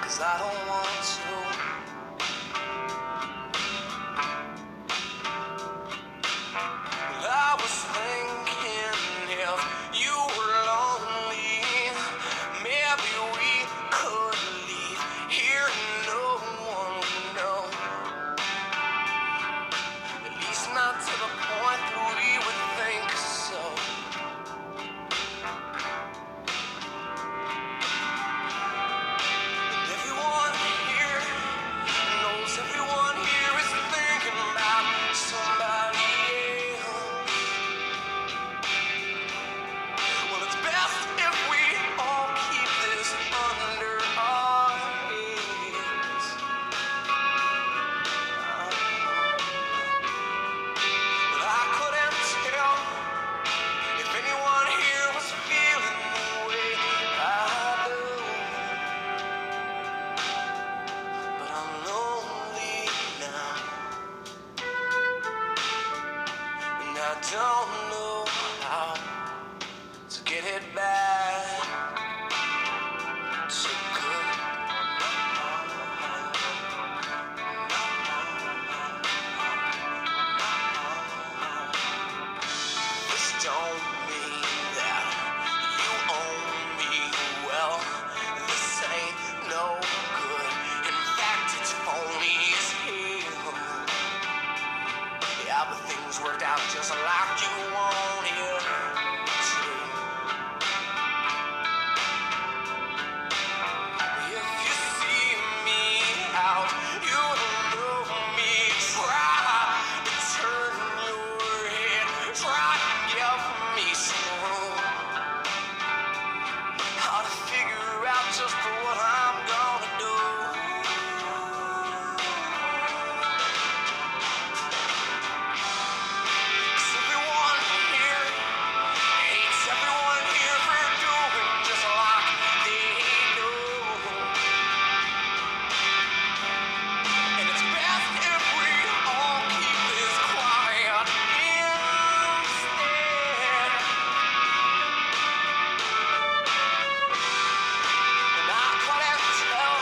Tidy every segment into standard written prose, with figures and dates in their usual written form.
'cause I don't want to. Well, I was thinking if you were lonely, maybe we could leave here and no one would know. At least not to the point that we would think so. Everyone here is thinking about somebody else. Well, it's best if we all keep this under our heads. But I couldn't tell if anyone here was feeling the way I do. But I'm lonely now, and I don't know how to get it back to good. This don't mean that you own me well. This ain't no good. In fact, it's phony as hell. Yeah, but things worked out just like you wanted to. If you see me out, you don't know me. Try to turn your head. Try to give me some room. How to figure out just what I'm gonna do. 'Cause everyone here hates everyone here for doing just like they do. And it's best if we all keep this quiet instead. And I couldn't tell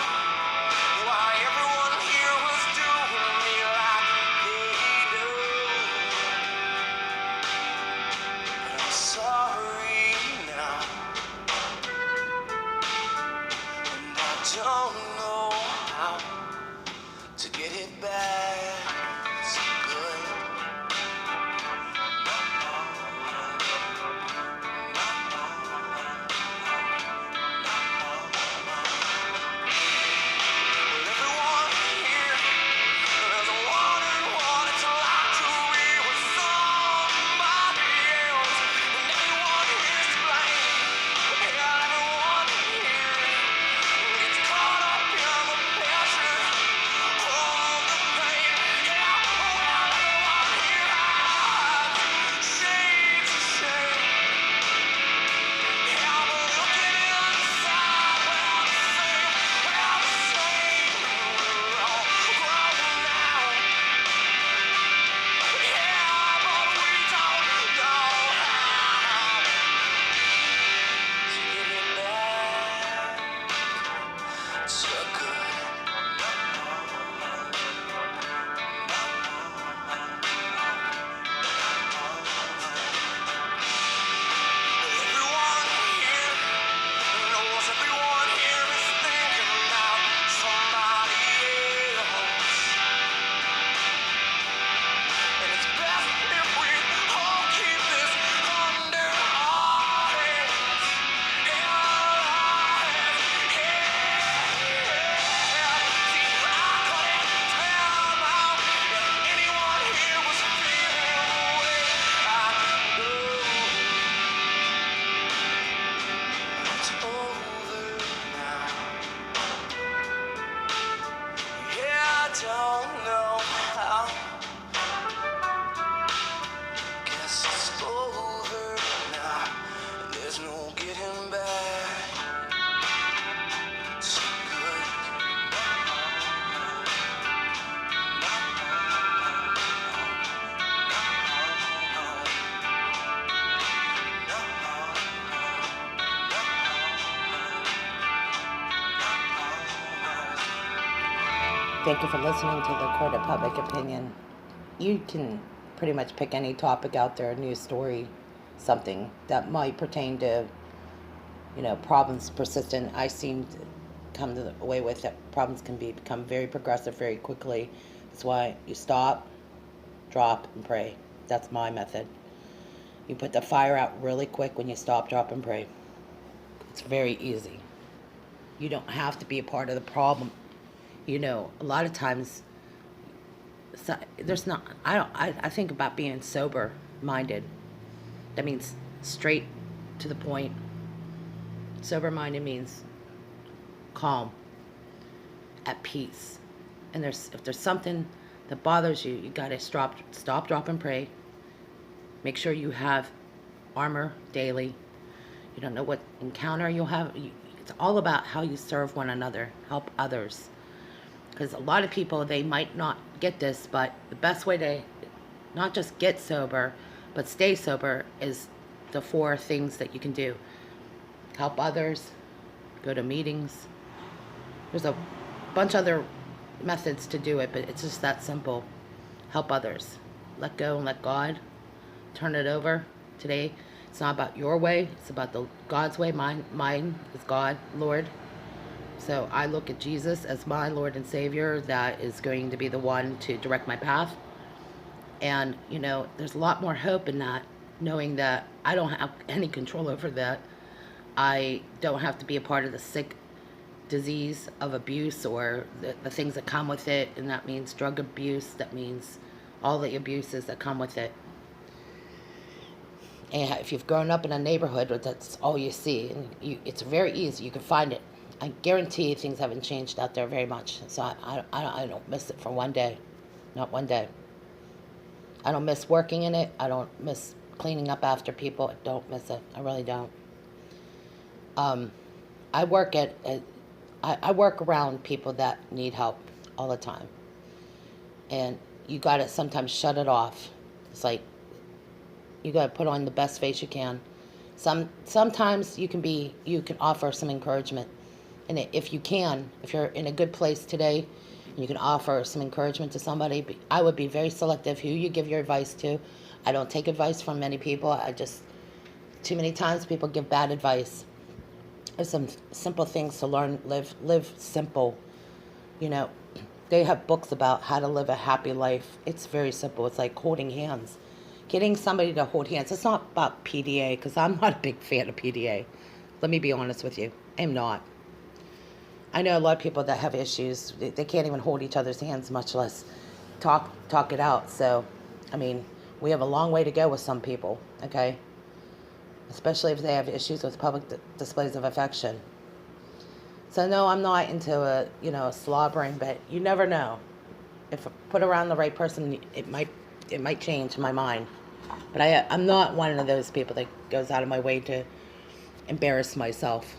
why everyone here was doing me like they do. But I'm sorry now, and I don't know how to get it back to good. Well, everyone here has wanted what it's like to be with somebody else, and everyone here's to blame. Yeah, everyone here gets caught up in the pressure of the pain. Yeah, well, everyone here hides shades of shame. Yeah, but looking inside, we're the same. We're the same. We're all grown now. Yeah, but we don't know how to get it back to good. Everyone here knows everyone here is thinking about somebody else. And it's best if we all keep this under our heads. Yeah, see, I couldn't tell now if anyone here was feeling the way I do. It's over now. Yeah, I don't know how. Guess it's over now. And there's no getting back to good. Thank you for listening to the Court of Public Opinion. You can pretty much pick any topic out there, a news story, something that might pertain to, problems persistent. I seem to come to the way with that problems can become very progressive very quickly. That's why you stop, drop, and pray. That's my method. You put the fire out really quick when you stop, drop, and pray. It's very easy. You don't have to be a part of the problem. A lot of times, there's not. I don't. I think about being sober minded. That means straight to the point. Sober minded means calm, at peace. And if there's something that bothers you, you gotta stop, drop, and pray. Make sure you have armor daily. You don't know what encounter you'll have. It's all about how you serve one another, help others. Because a lot of people, they might not get this, but the best way to not just get sober, but stay sober is the 4 things that you can do. Help others, go to meetings. There's a bunch of other methods to do it, but it's just that simple. Help others. Let go and let God. Turn it over. Today, it's not about your way. It's about God's way. Mine is God, Lord. So I look at Jesus as my Lord and Savior that is going to be the one to direct my path. And, there's a lot more hope in that, knowing that I don't have any control over that. I don't have to be a part of the sick disease of abuse or the things that come with it. And that means drug abuse. That means all the abuses that come with it. And if you've grown up in a neighborhood where that's all you see, and it's very easy, you can find it. I guarantee things haven't changed out there very much. So I don't miss it for one day. Not one day. I don't miss working in it. I don't miss cleaning up after people. I don't miss it. I really don't. I work around people that need help all the time. And you got to sometimes shut it off. It's like you got to put on the best face you can. Sometimes you can offer some encouragement. And if you're in a good place today, you can offer some encouragement to somebody. I would be very selective who you give your advice to. I don't take advice from many people. Too many times people give bad advice. There's some simple things to learn, live simple. They have books about how to live a happy life. It's very simple. It's like holding hands. Getting somebody to hold hands. It's not about PDA, because I'm not a big fan of PDA. Let me be honest with you. I'm not. I know a lot of people that have issues. They can't even hold each other's hands, much less talk it out. So, we have a long way to go with some people, okay? Especially if they have issues with public displays of affection. So no, I'm not into a slobbering, but you never know. If I put around the right person, it might change my mind. But I'm not one of those people that goes out of my way to embarrass myself.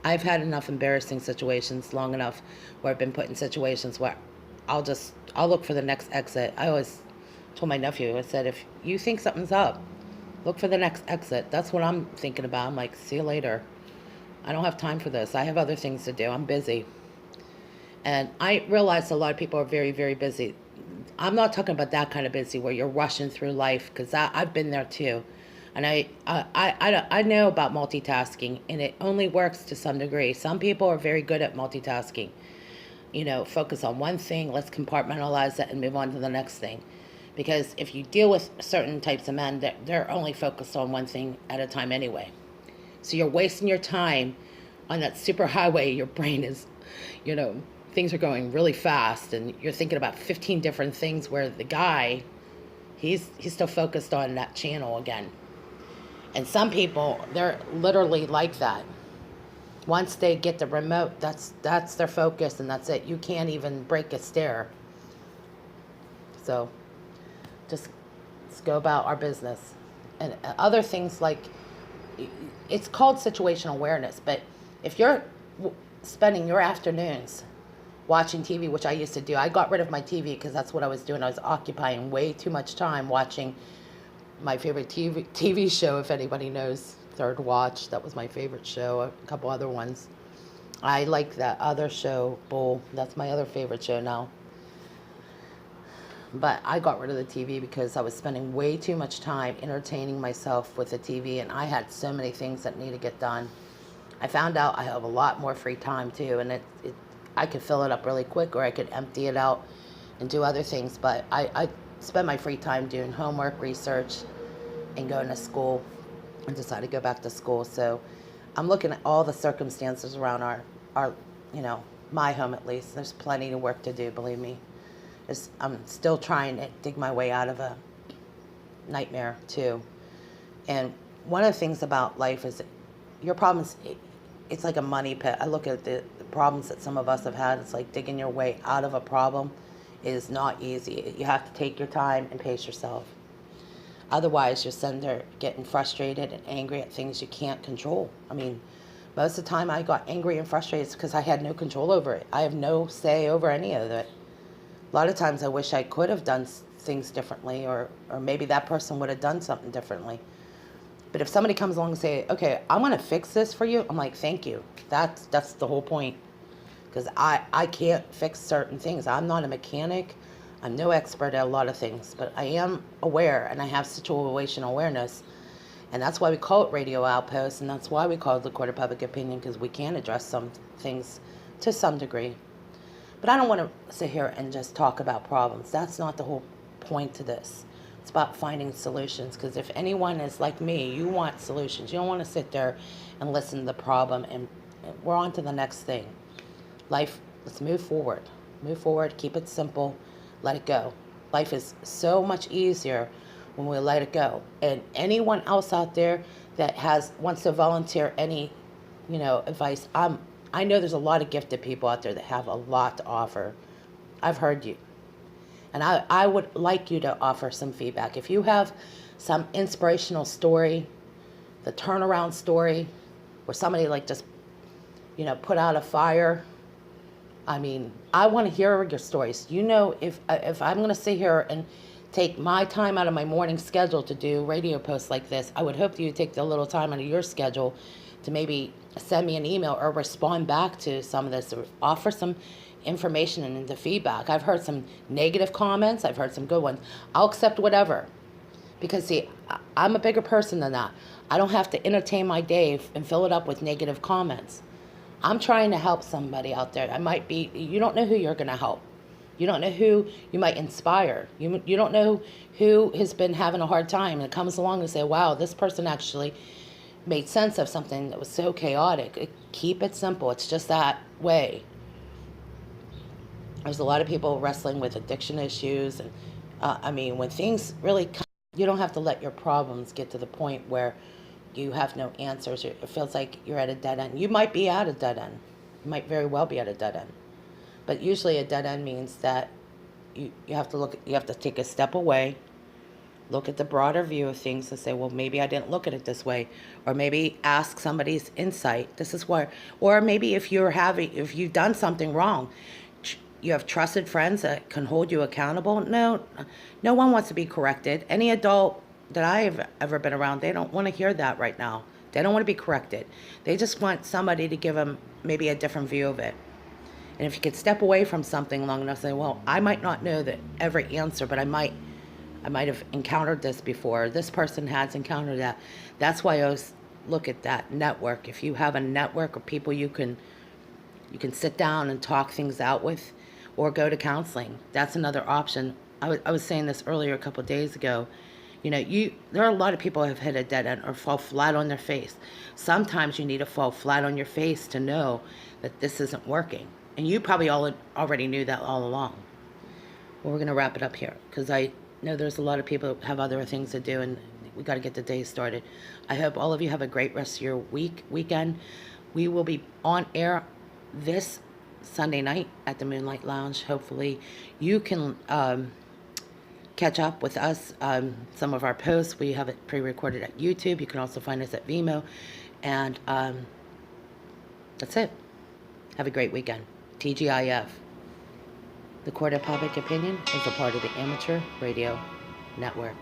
I've had enough embarrassing situations long enough where I've been put in situations where I'll look for the next exit. I always told my nephew, I said, if you think something's up, look for the next exit. That's what I'm thinking about. I'm like, see you later. I don't have time for this. I have other things to do. I'm busy. And I realize a lot of people are very, very busy. I'm not talking about that kind of busy where you're rushing through life, because I've been there too. And I know about multitasking, and it only works to some degree. Some people are very good at multitasking. Focus on one thing, let's compartmentalize it and move on to the next thing. Because if you deal with certain types of men, they're only focused on one thing at a time anyway. So you're wasting your time on that super highway. Your brain is, things are going really fast, and you're thinking about 15 different things, where the guy, he's still focused on that channel again. And some people, they're literally like that. Once they get the remote, that's their focus, and that's it. You can't even break a stare. So just let's go about our business. And other things like, it's called situational awareness, but if you're spending your afternoons watching TV, which I used to do, I got rid of my TV because that's what I was doing. I was occupying way too much time watching my favorite TV show, if anybody knows Third Watch. That was my favorite show, a couple other ones. I like that other show, Bull. That's my other favorite show now. But I got rid of the TV because I was spending way too much time entertaining myself with the TV, and I had so many things that need to get done. I found out I have a lot more free time too, and I could fill it up really quick, or I could empty it out and do other things. But I spend my free time doing homework, research, and going to school, and decided to go back to school. So I'm looking at all the circumstances around our my home at least. There's plenty of work to do, believe me. I'm still trying to dig my way out of a nightmare too. And one of the things about life is your problems, it's like a money pit. I look at the problems that some of us have had. It's like digging your way out of a problem is not easy. You have to take your time and pace yourself. Otherwise, you're sitting there getting frustrated and angry at things you can't control. I mean, most of the time I got angry and frustrated because I had no control over it. I have no say over any of it. A lot of times I wish I could have done things differently, or maybe that person would have done something differently. But if somebody comes along and say, okay, I want to fix this for you, I'm like, thank you. That's the whole point. Because I can't fix certain things. I'm not a mechanic. I'm no expert at a lot of things, but I am aware, and I have situational awareness. And that's why we call it Radio Outpost, and that's why we call it the Court of Public Opinion, because we can address some things to some degree. But I don't want to sit here and just talk about problems. That's not the whole point to this. It's about finding solutions, because if anyone is like me, you want solutions. You don't want to sit there and listen to the problem, and we're on to the next thing. Life, let's move forward. Move forward, keep it simple, let it go. Life is so much easier when we let it go. And anyone else out there that wants to volunteer any, advice, I know there's a lot of gifted people out there that have a lot to offer. I've heard you. And I would like you to offer some feedback. If you have some inspirational story, the turnaround story, where somebody just, put out a fire. I mean, I want to hear your stories. If I'm going to sit here and take my time out of my morning schedule to do radio posts like this, I would hope that you take the little time out of your schedule to maybe send me an email or respond back to some of this, or offer some information and the feedback. I've heard some negative comments. I've heard some good ones. I'll accept whatever, because see, I'm a bigger person than that. I don't have to entertain my day and fill it up with negative comments. I'm trying to help somebody out there. You don't know who you're going to help. You don't know who you might inspire. You don't know who has been having a hard time and comes along and say, wow, this person actually made sense of something that was so chaotic. Keep it simple. It's just that way. There's a lot of people wrestling with addiction issues. And when things really come, you don't have to let your problems get to the point where you have no answers. It feels like you're at a dead end. You might be at a dead end. You might very well be at a dead end. But usually a dead end means that you have to take a step away, look at the broader view of things and say, well, maybe I didn't look at it this way. Or maybe ask somebody's insight. This is where, or maybe if you've done something wrong, you have trusted friends that can hold you accountable. No one wants to be corrected. Any adult that I have ever been around, they don't want to hear that right now. They don't want to be corrected. They just want somebody to give them maybe a different view of it. And if you could step away from something long enough, say, well, I might not know every answer, but I might have encountered this before. This person has encountered that. That's why I always look at that network. If you have a network of people you can sit down and talk things out with, or go to counseling, that's another option. I was saying this earlier a couple of days ago. There are a lot of people who have hit a dead end or fall flat on their face. Sometimes you need to fall flat on your face to know that this isn't working. And you probably already knew that all along. Well, we're going to wrap it up here, because I know there's a lot of people who have other things to do, and we got to get the day started. I hope all of you have a great rest of your weekend. We will be on air this Sunday night at the Moonlight Lounge. Hopefully you can catch up with us. Some of our posts, we have it pre-recorded at YouTube. You can also find us at Vimeo. And that's it. Have a great weekend. TGIF. The Court of Public Opinion is a part of the Amateur Radio Network.